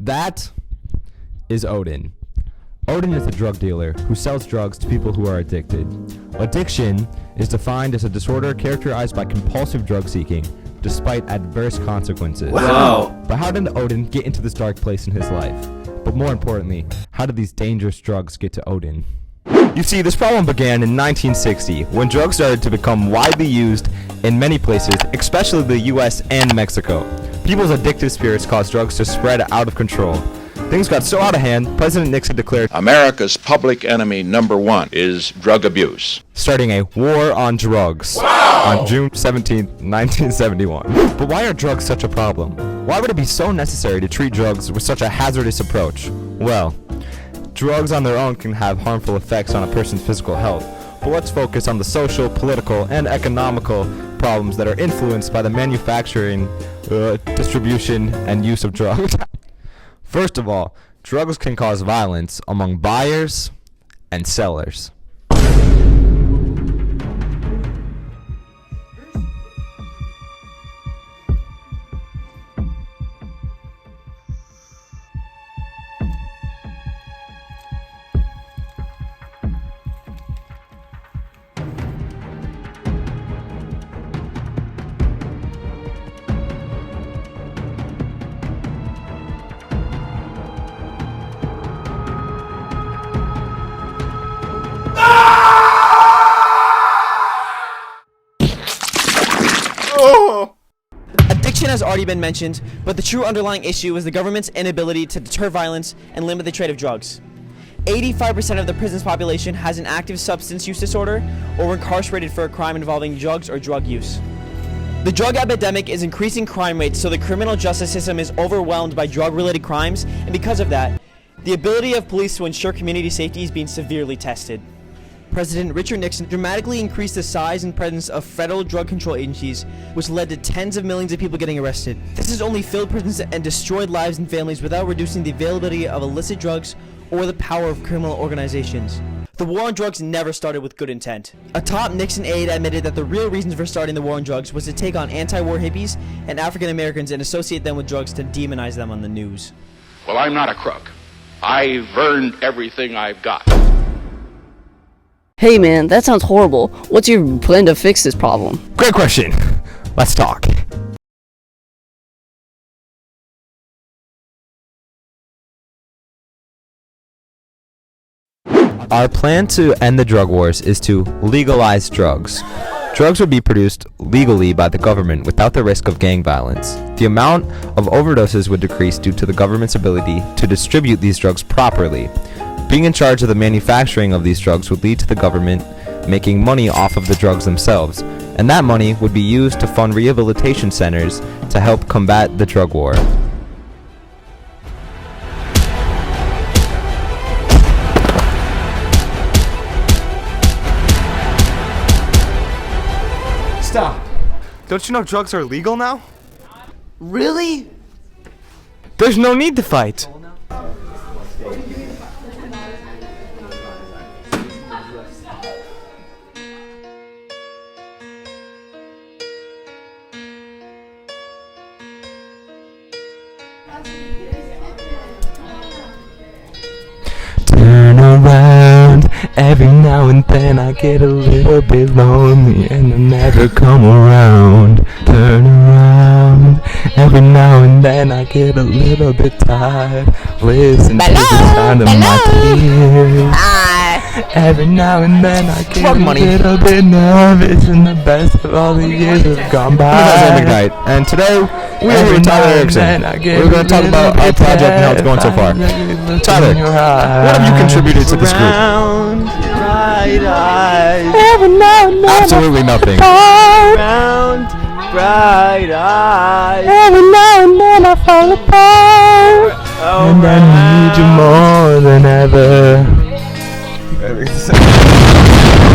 That is Odin. Odin is a drug dealer who sells drugs to people who are addicted. Addiction is defined as a disorder characterized by compulsive drug seeking, despite adverse consequences. Wow. But how did Odin get into this dark place in his life? But more importantly, how did these dangerous drugs get to Odin? You see, this problem began in 1960, when drugs started to become widely used in many places, especially the US and Mexico. People's addictive spirits caused drugs to spread out of control. Things got so out of hand, President Nixon declared America's public enemy number one is drug abuse, starting a war on drugs on June 17, 1971. But why are drugs such a problem? Why would it be so necessary to treat drugs with such a hazardous approach? Well, drugs on their own can have harmful effects on a person's physical health, but let's focus on the social, political, and economical problems that are influenced by the manufacturing, distribution, and use of drugs. First of all, drugs can cause violence among buyers and sellers. Addiction has already been mentioned, but the true underlying issue is the government's inability to deter violence and limit the trade of drugs. 85% of the prison's population has an active substance use disorder or were incarcerated for a crime involving drugs or drug use. The drug epidemic is increasing crime rates, so the criminal justice system is overwhelmed by drug-related crimes, and because of that, the ability of police to ensure community safety is being severely tested. President Richard Nixon dramatically increased the size and presence of federal drug control agencies, which led to tens of millions of people getting arrested. This has only filled prisons and destroyed lives and families without reducing the availability of illicit drugs or the power of criminal organizations. The war on drugs never started with good intent. A top Nixon aide admitted that the real reason for starting the war on drugs was to take on anti-war hippies and African Americans and associate them with drugs to demonize them on the news. Well, I'm not a crook. I've earned everything I've got. Hey man, that sounds horrible. What's your plan to fix this problem? Great question. Let's talk. Our plan to end the drug wars is to legalize drugs. Drugs would be produced legally by the government without the risk of gang violence. The amount of overdoses would decrease due to the government's ability to distribute these drugs properly. Being in charge of the manufacturing of these drugs would lead to the government making money off of the drugs themselves, and that money would be used to fund rehabilitation centers to help combat the drug war. Stop. Don't you know drugs are legal now? Really? There's no need to fight. Turn around, every now and then I get a little bit lonely and I never come around. Turn around, every now and then I get a little bit tired. Listen to the sound of my tears. Every now and then I get a little bit nervous, and the best of all the years have gone by. And today we are here with Tyler Erickson. We're going to talk about our project and how it's going so far. Tyler, what have you contributed to this group? Absolutely nothing. Bright eyes. Every now and then I fall apart, and I need you more than ever.